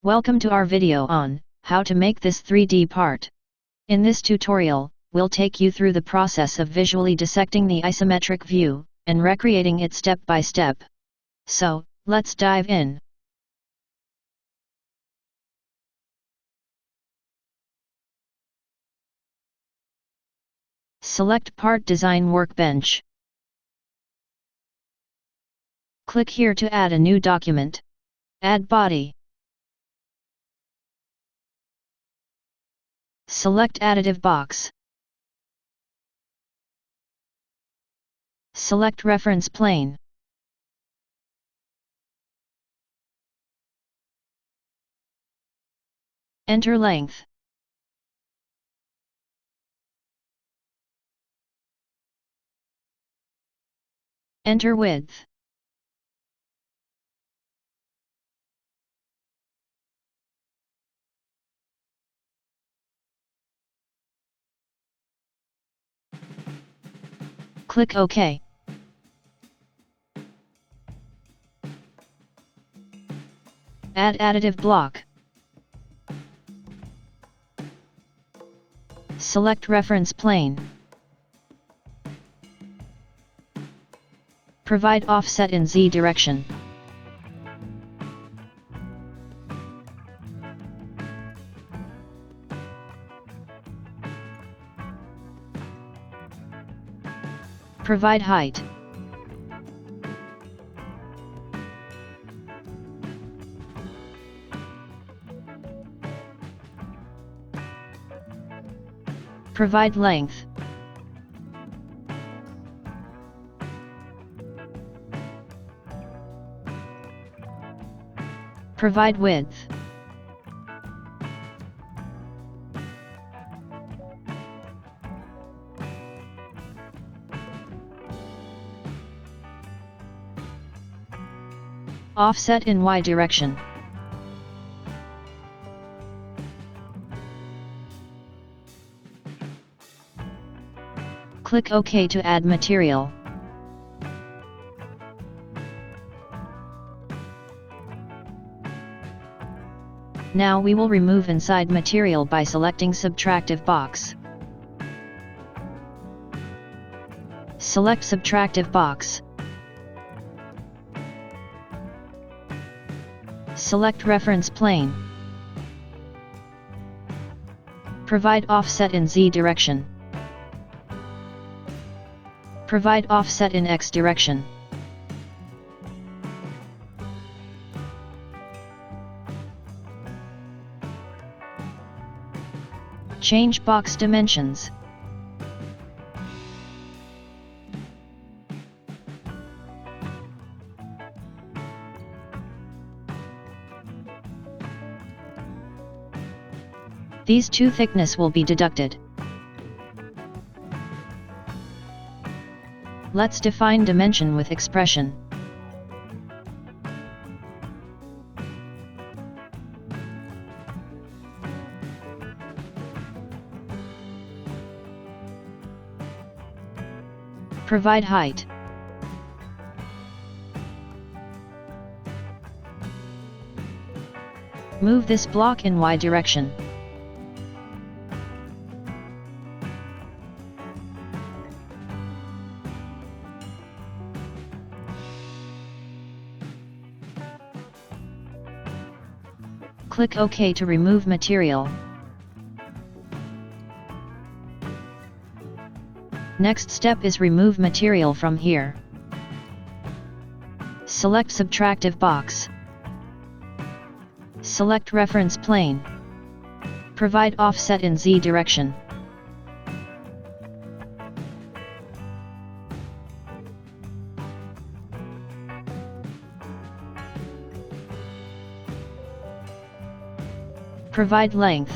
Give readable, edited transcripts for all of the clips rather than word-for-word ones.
Welcome to our video on how to make this 3D part. In this tutorial, we'll take you through the process of visually dissecting the isometric view and recreating it step by step. So, let's dive in. Select Part Design Workbench. Click here to add a new document. Add Body. Select Additive Box. Select Reference Plane. Enter Length. Enter Width. Click OK. Add additive block. Select reference plane. Provide offset in Z direction. Provide height. Provide length. Provide width. Offset in Y direction. Click OK to add material. Now we will remove inside material by selecting Subtractive box. Select Subtractive box. Select Reference Plane. Provide offset in Z direction. Provide offset in X direction. Change box dimensions. These two thickness will be deducted. Let's define dimension with expression. Provide height. Move this block in Y direction. Click OK to remove material. Next step is remove material from here. Select Subtractive box. Select Reference Plane. Provide offset in Z direction. Provide length.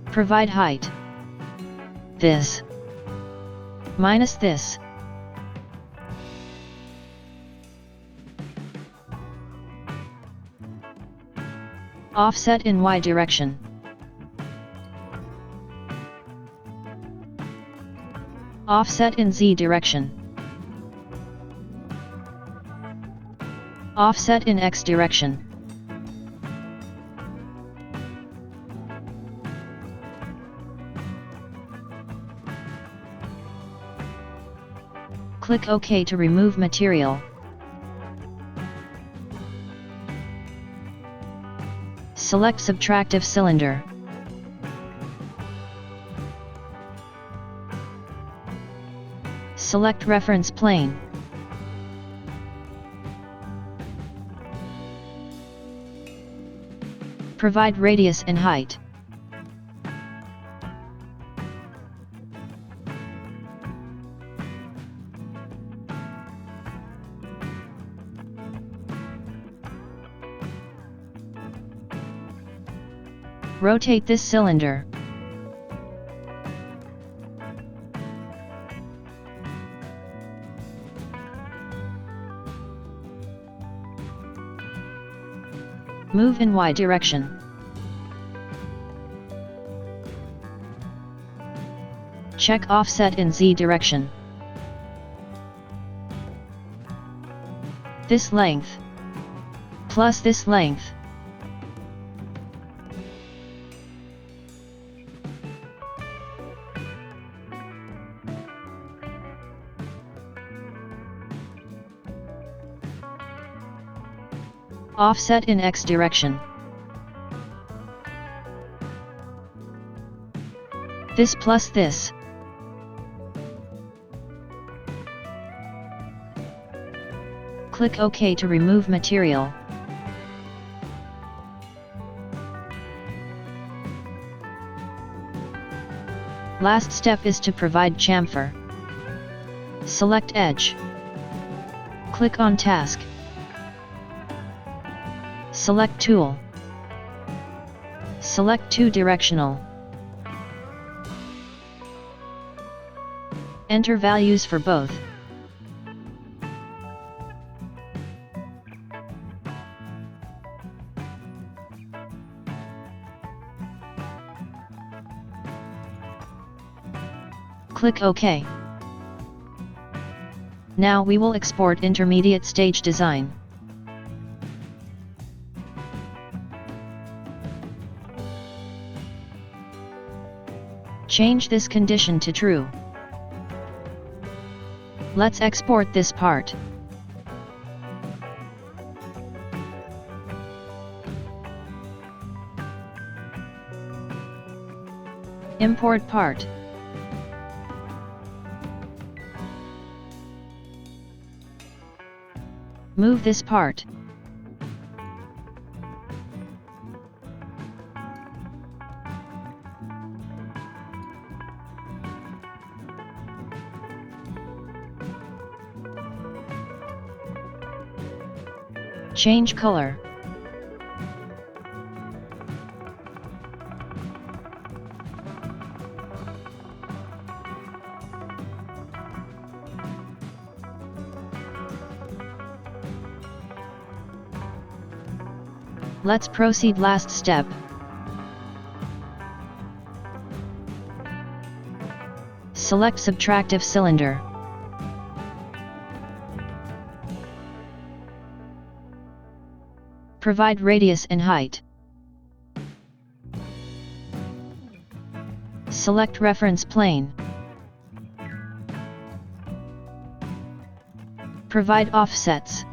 Provide height. This minus this. Offset in Y direction. Offset in Z direction. Offset in X direction. Click OK to remove material. Select subtractive cylinder. Select reference plane. Provide radius and height. Rotate this cylinder. Move in Y direction. Check offset in Z direction. This length plus this length. Offset in X direction. This plus this. Click OK to remove material. Last step is to provide chamfer. Select edge. Click on task. Select tool. Select 2 directional. Enter values for both. Click OK. Now we will export intermediate stage design. Change this condition to true. Let's export this part. Import part. Move this part. Change color. Let's proceed last step. Select subtractive cylinder. Provide radius and height. Select reference plane. Provide offsets.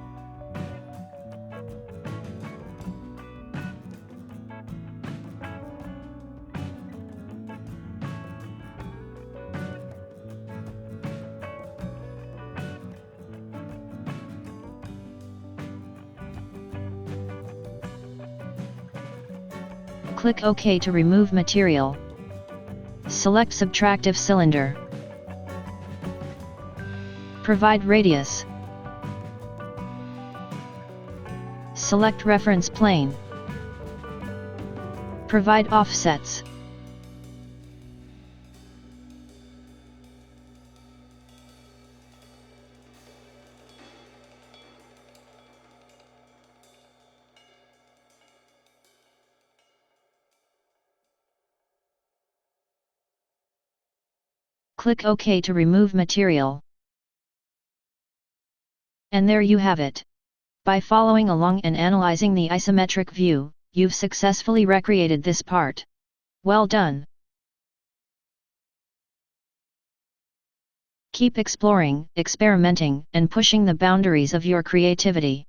Click OK to remove material. Select subtractive cylinder. Provide radius. Select reference plane. Provide offsets. Click OK to remove material. And there you have it. By following along and analyzing the isometric view, you've successfully recreated this part. Well done! Keep exploring, experimenting, and pushing the boundaries of your creativity.